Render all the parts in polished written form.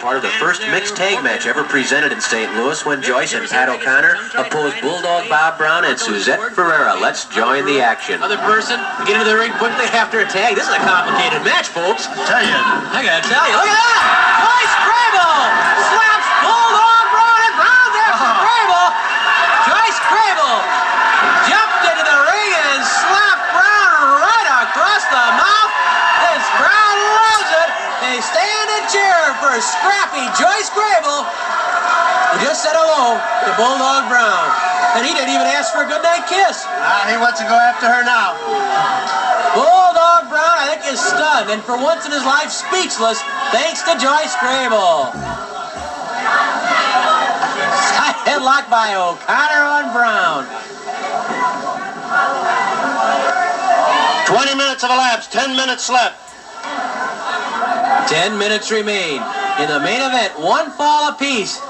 part of the first mixed tag match ever presented in St. Louis when Joyce and Pat O'Connor opposed Bulldog Bob Brown and Suzette Ferreira. Let's join the action. Other person, get into the ring quickly after a tag. This is a complicated match, folks. I gotta tell you, look at that! Joyce Crable slaps Bulldog Brown and Brown there for Crable. Joyce Crable jumped into the ring and slapped Brown right across the mouth. This crowd loves it. They stand and cheer for scrappy Joyce Crable, who just said hello to Bulldog Brown. And he didn't even ask for a goodnight kiss. He wants to go after her now. Bulldog Brown, I think, is stunned, and for once in his life, speechless, thanks to Joyce Crable. Side headlock by O'Connor on Brown. 20 minutes have elapsed, 10 minutes left. 10 minutes remain. In the main event, one fall apiece.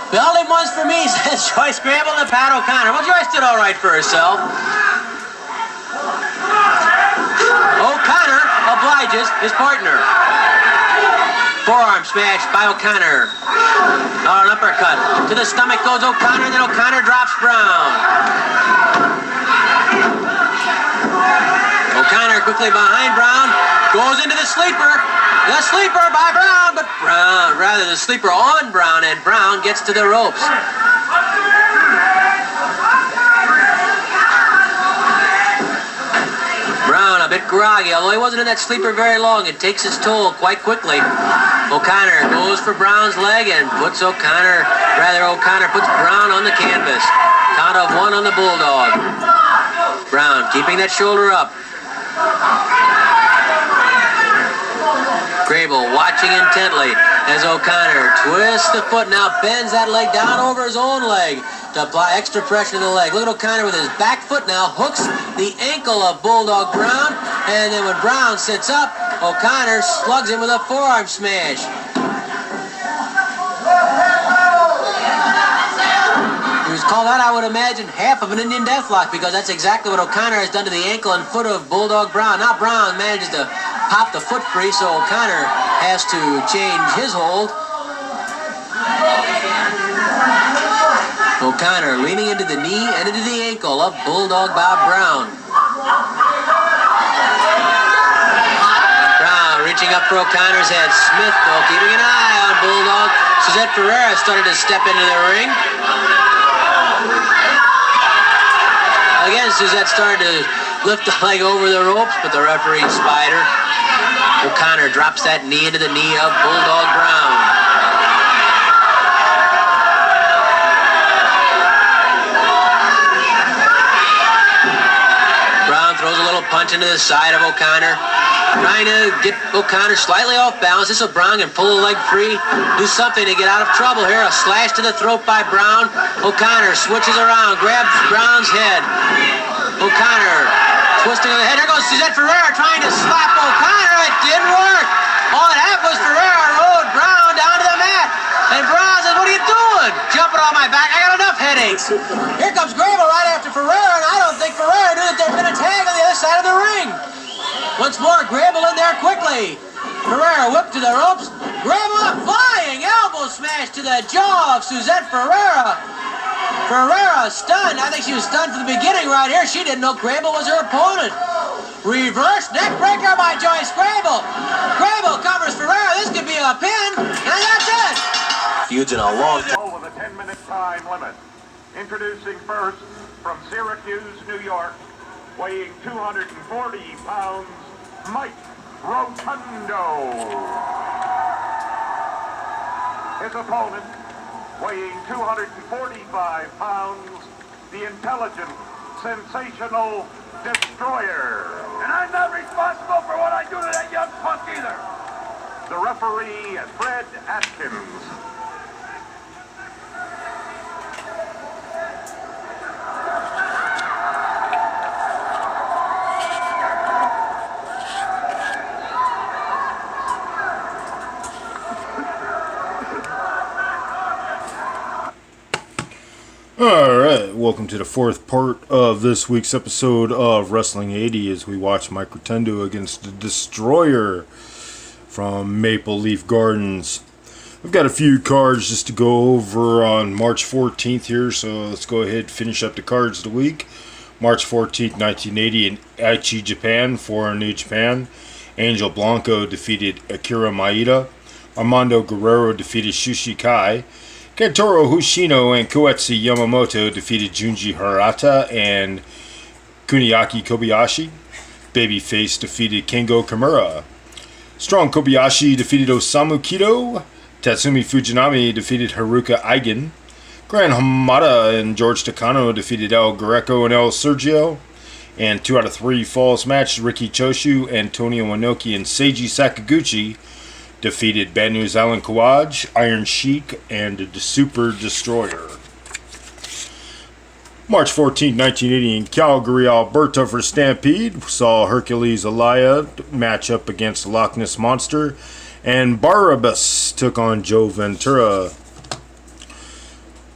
Building ones for me, says Joyce Crable and Pat O'Connor. Well, Joyce did all right for herself. O'Connor obliges his partner. Forearm smash by O'Connor. An uppercut. To the stomach goes O'Connor, then O'Connor drops Brown. O'Connor quickly behind Brown. Goes into the sleeper. The sleeper by Brown, but Brown, rather the sleeper on Brown, and Brown gets to the ropes. Brown a bit groggy, although he wasn't in that sleeper very long. It takes its toll quite quickly. O'Connor goes for Brown's leg and puts O'Connor puts Brown on the canvas. Count of one on the Bulldog. Brown keeping that shoulder up. Crable watching intently as O'Connor twists the foot, now bends that leg down over his own leg to apply extra pressure to the leg. Look at O'Connor with his back foot now, hooks the ankle of Bulldog Brown, and then when Brown sits up, O'Connor slugs him with a forearm smash. He was called out, I would imagine, half of an Indian deathlock, because that's exactly what O'Connor has done to the ankle and foot of Bulldog Brown. Now Brown manages to pop the foot free, so O'Connor has to change his hold. O'Connor leaning into the knee and into the ankle of Bulldog Bob Brown. Brown reaching up for O'Connor's head. Smith, though, keeping an eye on Bulldog. Suzette Ferreira started to step into the ring. Again, Suzette started to lift the leg over the ropes, but the referee spied her. O'Connor drops that knee into the knee of Bulldog Brown. Brown throws a little punch into the side of O'Connor, trying to get O'Connor slightly off balance. This is Brown can pull the leg free, do something to get out of trouble here. A slash to the throat by Brown. O'Connor switches around, grabs Brown's head. O'Connor twisting on the head. There goes Suzette Ferreira trying to slap O'Connor. It didn't work. All it happened was Ferreira rode Brown down to the mat. And Brown says, what are you doing? Jumping on my back. I got enough headaches. Here comes Grable right after Ferreira, and I don't think Ferreira knew that there'd been a tag on the other side of the ring. Once more, Grable in there quickly. Ferreira whipped to the ropes. Grable a flying elbow smash to the jaw of Suzette Ferreira. Ferreira stunned. I think she was stunned from the beginning right here. She didn't know Grable was her opponent. Reverse neck breaker by Joyce Grable. Grable covers Ferreira. This could be a pin, and that's it. Feuds in a long time. With a 10-minute time limit. Introducing first from Syracuse, New York, weighing 240 pounds, Mike Rotundo. His opponent, weighing 245 pounds, the intelligent, sensational Destroyer. And I'm not responsible for what I do to that young punk either. The referee, Fred Atkins. Alright, welcome to the fourth part of this week's episode of Wrestling 80 as we watch Mike Rotundo against the Destroyer from Maple Leaf Gardens. I've got a few cards just to go over on March 14th here, so let's go ahead and finish up the cards of the week. March 14th, 1980 in Aichi, Japan for New Japan. Angel Blanco defeated Akira Maeda. Armando Guerrero defeated Shushi Kai. Kentaro Hoshino and Koetsu Yamamoto defeated Junji Hirata and Kuniaki Kobayashi. Babyface defeated Kengo Kimura. Strong Kobayashi defeated Osamu Kido. Tatsumi Fujinami defeated Haruka Eigen. Gran Hamada and George Takano defeated El Greco and El Sergio. And 2 out of 3 falls match, Riki Choshu, Antonio Inoki, and Seiji Sakaguchi defeated Bad News Allen Kawaj, Iron Sheik, and the Super Destroyer. March 14, 1980 in Calgary, Alberta for Stampede, saw Hercules Alaya match up against Loch Ness Monster, and Barabbas took on Joe Ventura.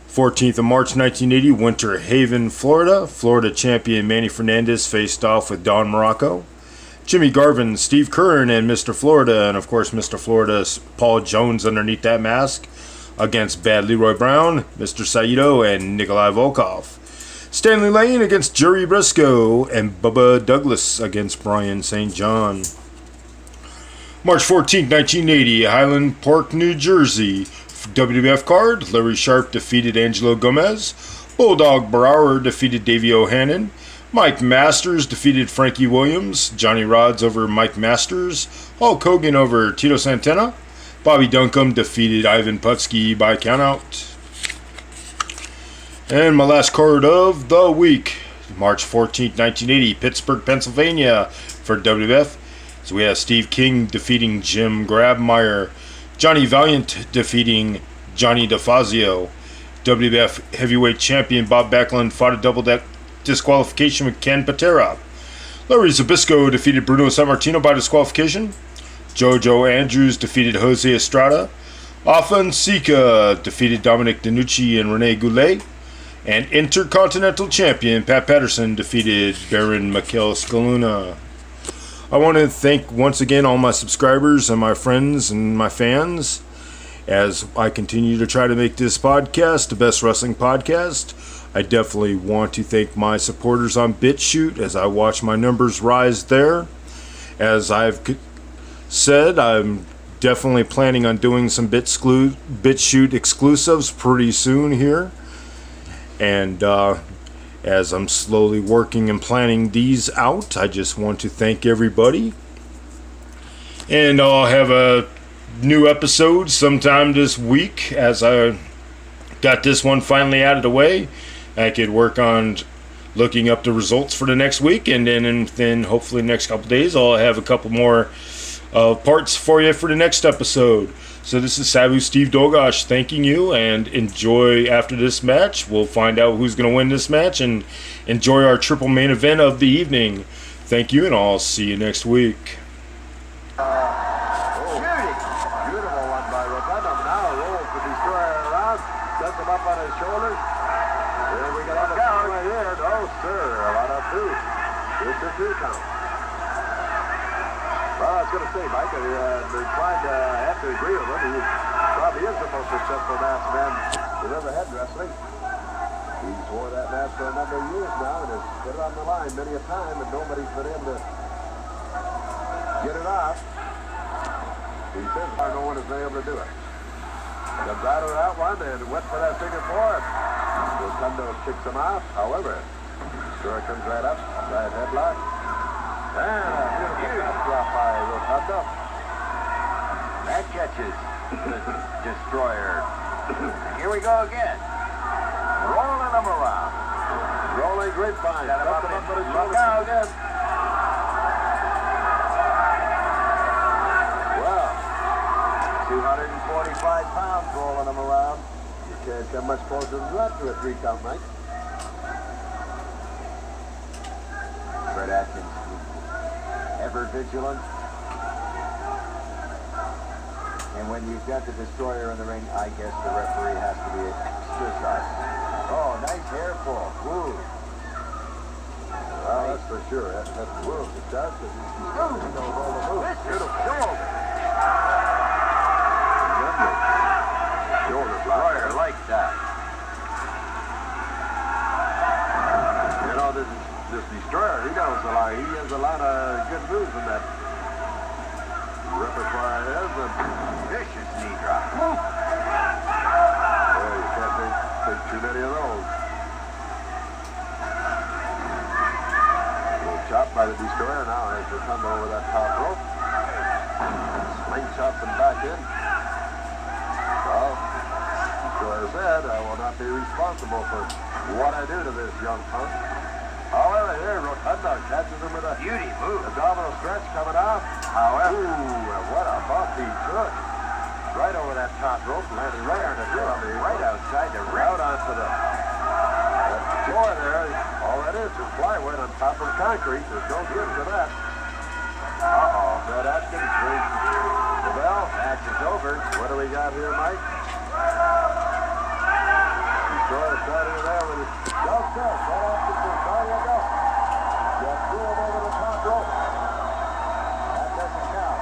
14th of March 1980, Winter Haven, Florida. Florida champion Manny Fernandez faced off with Don Morocco. Jimmy Garvin, Steve Kern, and Mr. Florida, and of course Mr. Florida's Paul Jones underneath that mask, against Bad Leroy Brown, Mr. Saito, and Nikolai Volkov. Stanley Lane against Jerry Briscoe, and Bubba Douglas against Brian St. John. March 14, 1980, Highland Park, New Jersey. WWF card, Larry Sharp defeated Angelo Gomez. Bulldog Brower defeated Davey O'Hannon. Mike Masters defeated Frankie Williams. Johnny Rods over Mike Masters. Hulk Hogan over Tito Santana. Bobby Duncombe defeated Ivan Putski by countout. And my last card of the week, March 14, 1980, Pittsburgh, Pennsylvania for WWF. So we have Steve King defeating Jim Grabmeyer. Johnny Valiant defeating Johnny DeFazio. WWF Heavyweight Champion Bob Backlund fought a double disqualification with Ken Patera. Larry Zbyszko defeated Bruno Sammartino by disqualification. Jojo Andrews defeated Jose Estrada. Afonseca defeated Dominic DeNucci and Rene Goulet. And Intercontinental Champion Pat Patterson defeated Baron Mikel Scaluna. I want to thank once again all my subscribers and my friends and my fans as I continue to try to make this podcast the best wrestling podcast. I definitely want to thank my supporters on BitChute as I watch my numbers rise there. As I've said, I'm definitely planning on doing some BitChute exclusives pretty soon here. And as I'm slowly working and planning these out, I just want to thank everybody. And I'll have a new episode sometime this week as I got this one finally out of the way. I could work on looking up the results for the next week, and then hopefully next couple days I'll have a couple more parts for you for the next episode. So this is Sabu Steve Dogosh thanking you, and enjoy after this match. We'll find out who's going to win this match and enjoy our triple main event of the evening. Thank you, and I'll see you next week. Beautiful one by Rotunda. Now rolls the Destroyer around, sets him up on his shoulders. There we got a count right here. No, sir. About a 2. It's a 2 count. Well, I was going to say, Mike, they're inclined to have to agree with him. He probably is the most successful masked man we've ever had wrestling. He's wore that mask for a number of years now and has put it on the line many a time, and nobody's been able to get it off. He says no one has been able to do it. Comes out of that one and went for that figure 4. Rotunda kicks him out. However, Sure comes right up, right headlock. And a beautiful drop by Rotunda. That catches the Destroyer. Here we go again. Rolling him around. Rolling grapevine. Got him up and look out again. Well, 245 pounds rolling him around. You can't come much closer than that to a 3 count, Mike. Fred Atkins, ever vigilant. And when you've got the Destroyer in the ring, I guess the referee has to be extra sharp. Oh, nice hair pull. Woo. Well, that's for sure. That's the world it does. Beautiful. Vicious shoulder. Remember, Destroyer now has Rotundo over that top rope. Slingshots him back in. Well, Destroyer said, I will not be responsible for what I do to this young punk. However, here, Rotundo catches him with a beauty move. Abdominal stretch coming out. However, what a bump he took. Right over that top rope, landed right on the floor. Right outside the ring. Out onto the floor there. All that is plywood on top of concrete. There's no good to that. Uh-oh. Fred Atkins rings the bell. Match is over. What do we got here, Mike? Destroyer starting there with his jump set. Fred Atkins is there you go. Just threw him over the top rope. That doesn't count.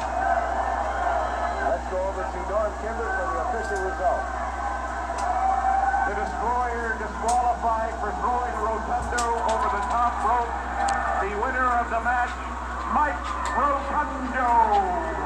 Let's go over to Norm Kimber for the official result. The Destroyer disqualified for throwing Rotundo over the top rope. The winner of the match, Mike Rotundo.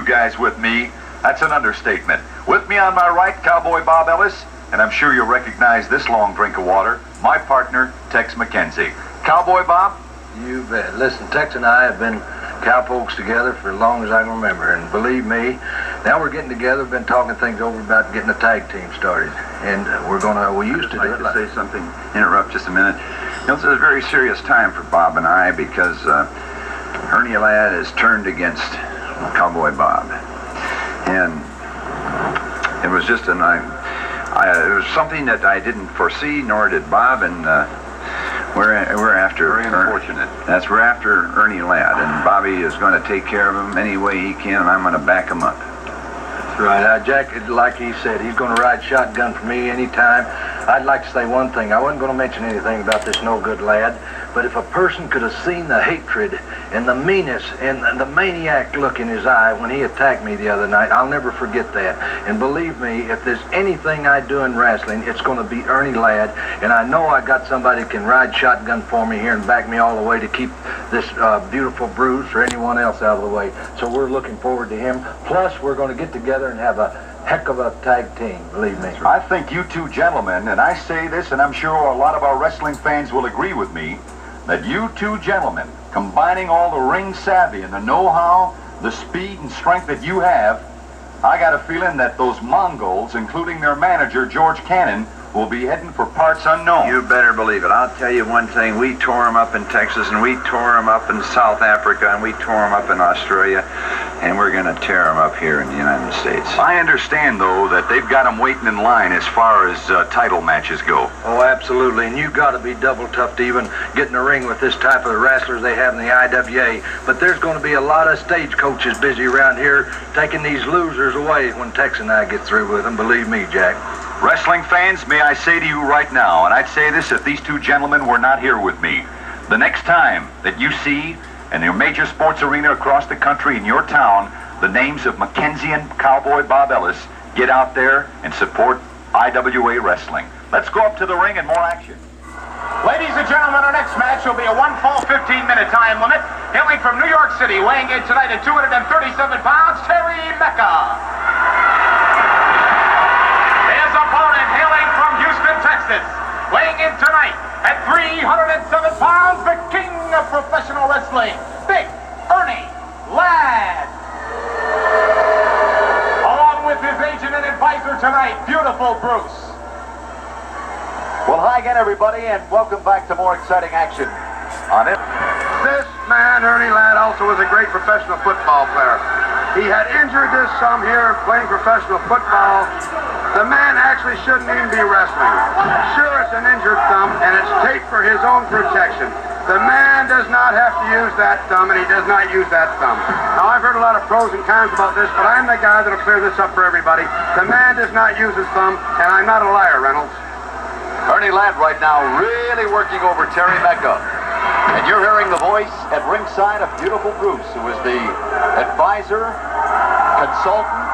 guys with me, that's an understatement. With me on my right, Cowboy Bob Ellis, and I'm sure you'll recognize this long drink of water, my partner, Tex McKenzie. Cowboy Bob? You bet. Listen, Tex and I have been cowpokes together for as long as I can remember, and believe me, now we're getting together, been talking things over about getting a tag team started, and we used to do it. I'd like to say something, interrupt just a minute. You know, it's a very serious time for Bob and I because Ernie Ladd has turned against Cowboy Bob, and it was just it was something that I didn't foresee, nor did Bob, and we're after. Very unfortunate. We're after Ernie Ladd, and Bobby is going to take care of him any way he can, and I'm going to back him up. That's right. Jack, like he said, he's going to ride shotgun for me anytime. I'd like to say one thing. I wasn't going to mention anything about this no-good lad, but if a person could have seen the hatred and the meanness and the maniac look in his eye when he attacked me the other night, I'll never forget that. And believe me, if there's anything I do in wrestling, it's going to be Ernie Ladd. And I know I got somebody who can ride shotgun for me here and back me all the way to keep this beautiful Bruce or anyone else out of the way. So we're looking forward to him. Plus, we're going to get together and have a heck of a tag team, believe me. I think you two gentlemen, and I say this, and I'm sure a lot of our wrestling fans will agree with me, that you two gentlemen, combining all the ring savvy and the know-how, the speed and strength that you have, I got a feeling that those Mongols, including their manager, George Cannon, will be heading for parts unknown. You better believe it. I'll tell you one thing. We tore them up in Texas, and we tore them up in South Africa, and we tore them up in Australia, and we're going to tear them up here in the United States. I understand, though, that they've got them waiting in line as far as title matches go. Oh, absolutely. And you got to be double tough to even get in the ring with this type of wrestlers they have in the IWA. But there's going to be a lot of stagecoaches busy around here taking these losers away when Tex and I get through with them. Believe me, Jack. Wrestling fans, may I say to you right now, and I'd say this if these two gentlemen were not here with me, the next time that you see in your major sports arena across the country in your town the names of Mackenzie and Cowboy Bob Ellis, get out there and support IWA Wrestling. Let's go up to the ring and more action. Ladies and gentlemen, our next match will be a one-fall 15-minute time limit. Hailing from New York City, weighing in tonight at 237 pounds, Terry Mecca. His opponent, hailing from Houston, Texas, weighing in tonight at 307 pounds, the king of professional wrestling, Big Ernie Ladd. Along with his agent and advisor tonight, beautiful Bruce. Well, hi again, everybody, and welcome back to more exciting action on it. This man, Ernie Ladd, also was a great professional football player. He had injured his thumb here playing professional football. The man actually shouldn't even be wrestling. Sure, it's an injured thumb, and it's taped for his own protection. The man does not have to use that thumb, and he does not use that thumb. Now, I've heard a lot of pros and cons about this, but I'm the guy that'll clear this up for everybody. The man does not use his thumb, and I'm not a liar, Reynolds. Ernie Ladd right now really working over Terry Mecca. And you're hearing the voice at ringside of beautiful Bruce, who is the advisor, consultant,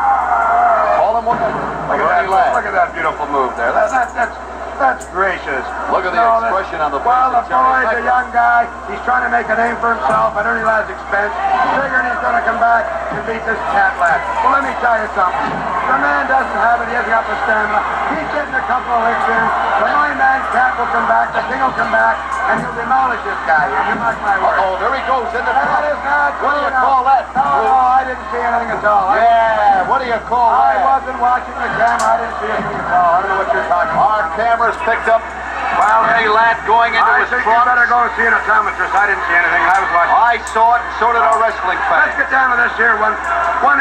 call him whatever. Look at that beautiful move there. That's gracious. Look at the expression on the face. Well, the boy's a young guy. He's trying to make a name for himself at Ernie Ladd's expense. Figuring he's going to come back and beat this cat lad. Well, let me tell you something. The man doesn't have it. He hasn't got the stamina. He's getting a couple of licks in. The nine-man cat will come back. The king will come back. And he'll demolish this guy here. You mark my word. Uh-oh, there he goes into the That is not What do true you now. call that? No, I didn't see anything at all. Yeah, what do you call I that? wasn't watching the camera. I didn't see anything at all. I don't know what you're talking about. Our cameras picked up Ernie Ladd going into I his think you front. better go and see an optometrist. I didn't see anything. I was watching. I saw it, so did our wrestling Let's fans. get down to this here one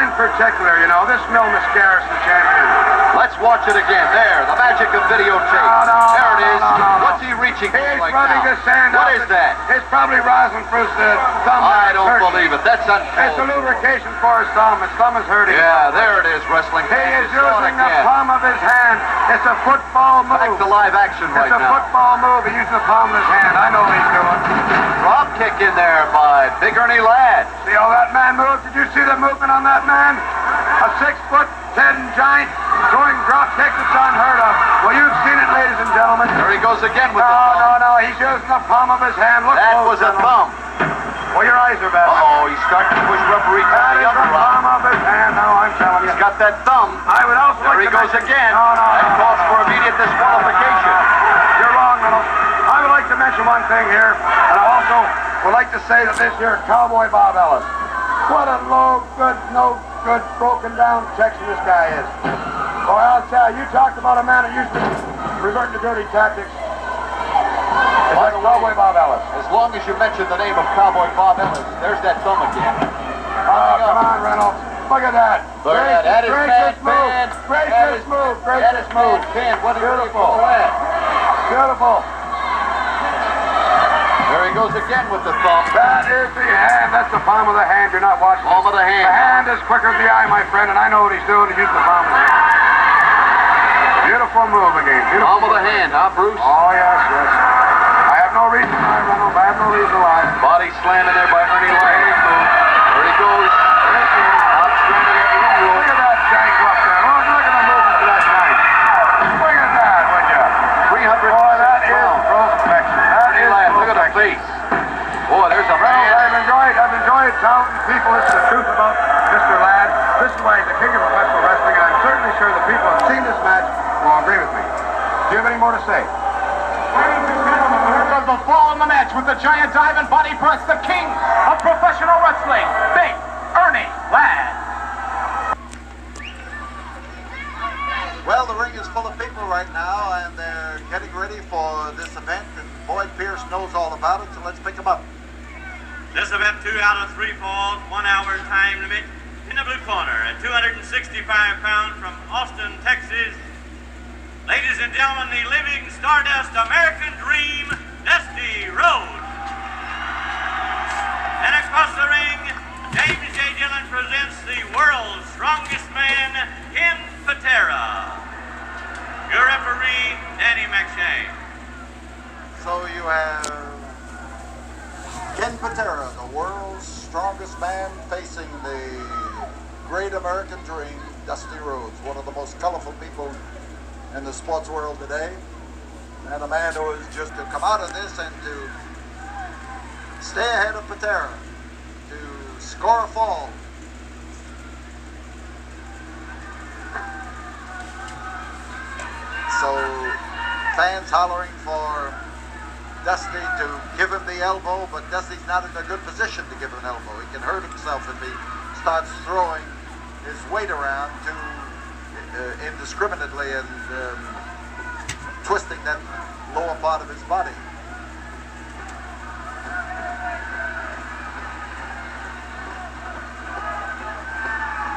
in particular, you know. This Mil Mascaris, the champion. Let's watch it again. There, the magic of videotape. There it is. What's he reaching for He's right rubbing now? his hand What up. is that? It's probably rosin for his thumb. I don't Hurting. believe it. That's It's a unfolding. lubrication for his thumb. His thumb is hurting. Yeah, there it is, wrestling He fans. is You saw it using the again. palm of his hand. It's a football move. Back to live action right It's a now. football move. He's using the palm of his hand. I know what he's doing. Drop kick in there by Big Ernie Ladd. See how that man moved? Did you see the movement on that man? A 6'10" giant throwing drop kicks. It's unheard of. Well, you've seen it, ladies and gentlemen. There he goes again with No, the thumb. no, no. He's using the palm of his hand. Look That close, was a gentlemen. thumb. Well, your eyes are bad. Uh-oh, he's starting to push referee That down the is the underarm. palm of his hand. Now I'm telling you. He's got that thumb. I would also There like he to goes mention- again. No. That calls for immediate disqualification. You're wrong, Reynolds. I would like to mention one thing here, and I also would like to say that this here Cowboy Bob Ellis, what a no good, broken down Texan this guy is. Boy, I'll tell you, you talked about a man who used to revert to dirty tactics. It's like Cowboy Bob Ellis. As long as you mention the name of Cowboy Bob Ellis, there's that thumb again. Oh, come on, Reynolds. Look at that. Look at that. That is Gracious bad, move. man. Gracious move. That Gracious is move. Ken, what do you Beautiful. call that? Beautiful. There he goes again with the thumb. That is the hand. That's the palm of the hand. You're not watching. Palm of the hand. The hand is quicker than the eye, my friend, and I know what he's doing. He's using the palm of the hand. Beautiful move again. Beautiful. Palm of the hand, huh, Bruce? Oh, yes. I have no reason to lie, Reynolds. I have no reason to lie. Body slamming there by Ernie Ladd. There he goes. Outstanding at the ring roll. Look at that jank up there. Look at the movement of that jank. Look at that, would you? 300 Boy, that is pounds. perfection. That Ernie is Ladd, look at the perfection. face. Boy, there's a Well, man. I've enjoyed telling people this is the truth about Mr. Ladd. This is why he's the king of professional wrestling, and I'm certainly sure the people who have seen this match will agree with me. Do you have any more to say? Here goes the fall in the match with the giant dive and body press, the king of professional wrestling, Big Ernie Ladd. Well, the ring is full of people right now, and they're getting ready for this event, and Boyd Pierce knows all about it, so let's pick him up. This event, 2 out of 3 falls, 1 hour time limit. In the blue corner, at 265 pounds from Austin, Texas, ladies and gentlemen, the living Stardust American Dream, Dusty Rhodes. And across the ring, James J. Dillon presents the world's strongest man, Ken Patera. Your referee, Danny McShay. So you have Ken Patera, the world's strongest man, facing the great American dream, Dusty Rhodes, one of the most colorful people in the sports world today, and a man who is just to come out of this and to stay ahead of Patera, to score a fall. So fans hollering for Dusty to give him the elbow, but Dusty's not in a good position to give him an elbow. He can hurt himself if he starts throwing his weight around too indiscriminately and twisting that lower part of his body.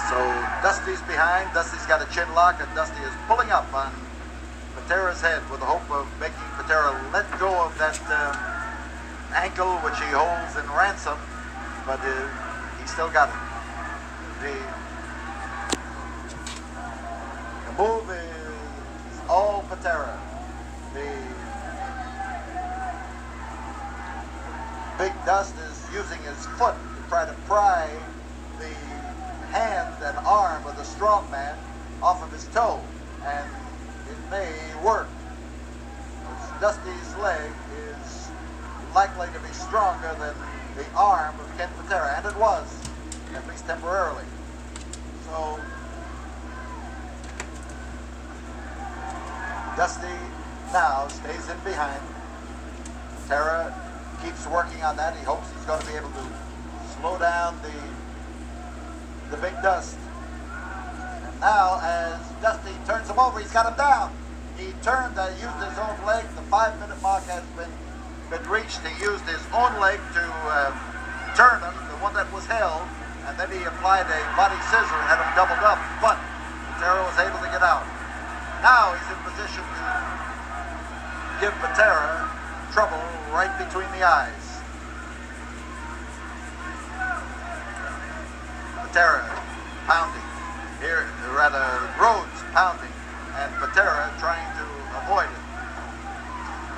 So Dusty's behind. Dusty's got a chin lock, and Dusty is pulling up on Patera's head with the hope of making Patera let go of that ankle which he holds in ransom, but he still got it. The move is all Patera. The Big Dust is using his foot to try to pry the hand and arm of the strong man off of his toe, and it may work. Dusty's leg is likely to be stronger than the arm of Ken Patera, and it was, at least temporarily. So Dusty now stays in behind. Patera keeps working on that. He hopes he's going to be able to slow down the Big Dust. And now, as Dusty turns him over, he's got him down. He turned, used his own leg. The 5-minute mark has been reached. He used his own leg to turn him, the one that was held, and then he applied a body scissor and had him doubled up. But Patera was able to get out. Now he's in position to give Patera trouble right between the eyes. Patera pounding. Here, rather, Rhodes pounding, and Patera trying to avoid it.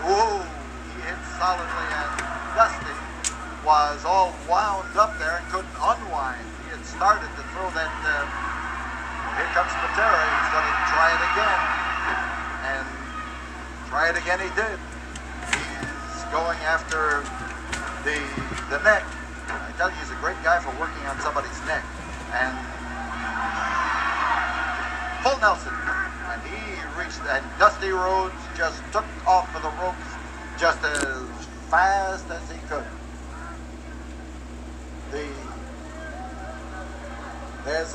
Ooh, he hit solidly, and Dusty was all wound up there and couldn't unwind. He had started to throw that. Here comes Patera. He's going to try it again, and try it again he did. He's going after the neck, I tell you, he's a great guy for working on somebody's neck. And full Nelson. And he reached, and Dusty Rhodes just took off for the ropes just as fast as he could. There's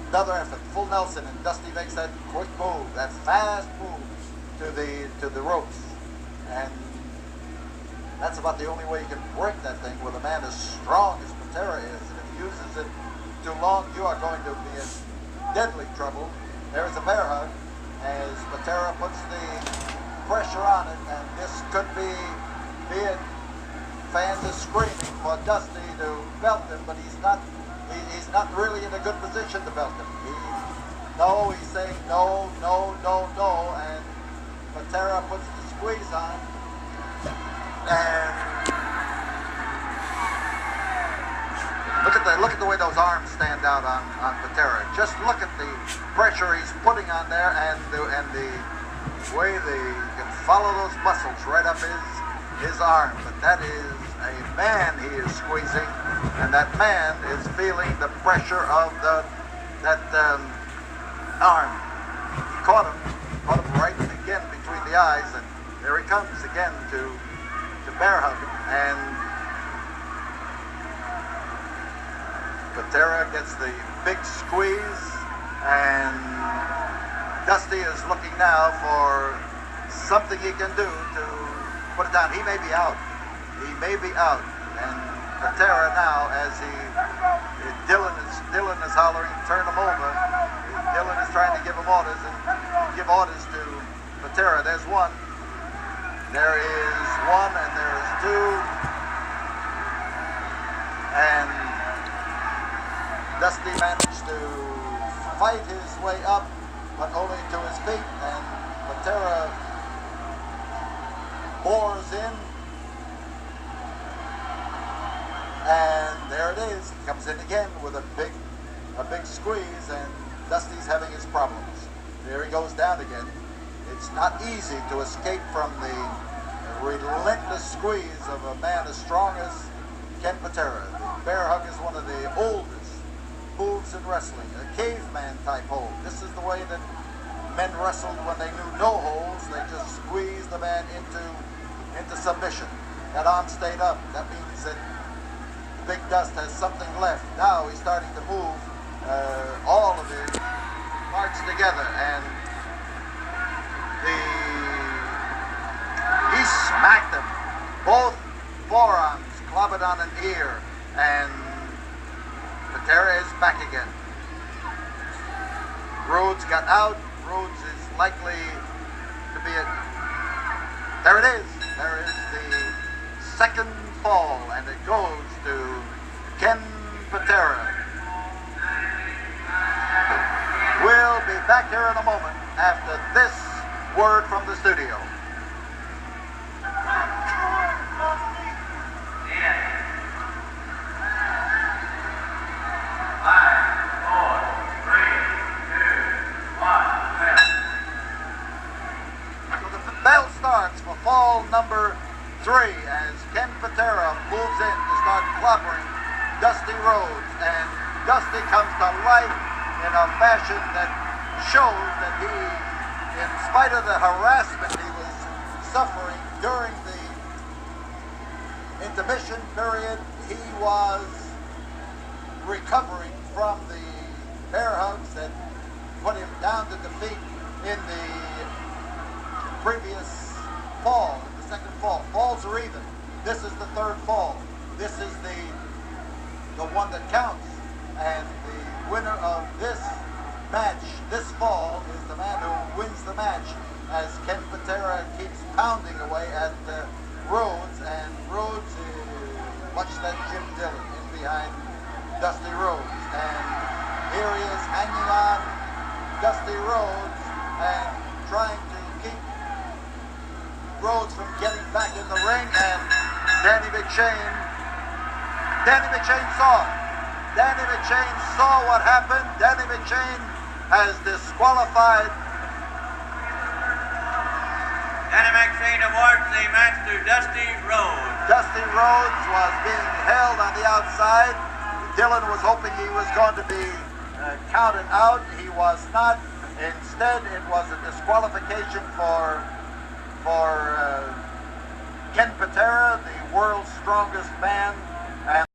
another effort. Full Nelson, and Dusty makes that quick move, that fast move to the ropes. And that's about the only way you can break that thing with a man as strong as Patera is. And if he uses it too long, you are going to be in deadly trouble. There's a bear hug as Patera puts the pressure on it, and this could be it. Fans are screaming for Dusty to belt him, but he's not really in a good position to belt him. He's saying no, and Patera puts the squeeze on. And look at the way those arms stand out on Patera. Just look at the pressure he's putting on there, and the way they can follow those muscles right up his arm. But that is a man he is squeezing, and that man is feeling the pressure of that arm. He caught him right again between the eyes, and there he comes again to bear hug him. And Patera gets the big squeeze, and Dusty is looking now for something he can do to put it down. He may be out. And Patera now, as Dylan is hollering, turn him over. Dylan is trying to give him orders to Patera. There's one. There is one, and there is two. And Dusty managed to fight his way up, but only to his feet, and Patera bores in. And there it is. He comes in again with a big squeeze, and Dusty's having his problems. There he goes down again. It's not easy to escape from the relentless squeeze of a man as strong as Ken Patera. The bear hug is one of the oldest moves in wrestling, a caveman type hold. This is the way that men wrestled when they knew no holds. They just squeezed the man into submission. That arm stayed up. That means that Big Dust has something left. Now he's starting to move all of his parts together, and he smacked him. Both forearms clobbered on an ear, and Patera is back again. Rhodes got out. Rhodes is likely to be there it is. There is the second fall, and it goes to Ken Patera. We'll be back here in a moment after this word from the studio. Bell starts for fall number 3 as Ken Patera moves in to start clobbering Dusty Rhodes, and Dusty comes to life in a fashion that shows that he, in spite of the harassment he was suffering during the intermission period, he was recovering from the bear hugs that put him down to defeat in the previous fall, the second fall. Falls are even. This is the third fall. This is the one that counts. And the winner of this match, this fall, is the man who wins the match, as Ken Patera keeps pounding away at Rhodes, and Rhodes is much like Jim Dillon in behind Dusty Rhodes. And here he is hanging on Dusty Rhodes and trying to keep Rhodes from getting back in the ring, and Danny McShane saw what happened. Danny McShane has disqualified. Danny McShane awards the match to Dusty Rhodes. Dusty Rhodes was being held on the outside. Dillon was hoping he was going to be counted out. He was not. Instead, it was a disqualification for Ken Patera, the world's strongest man. And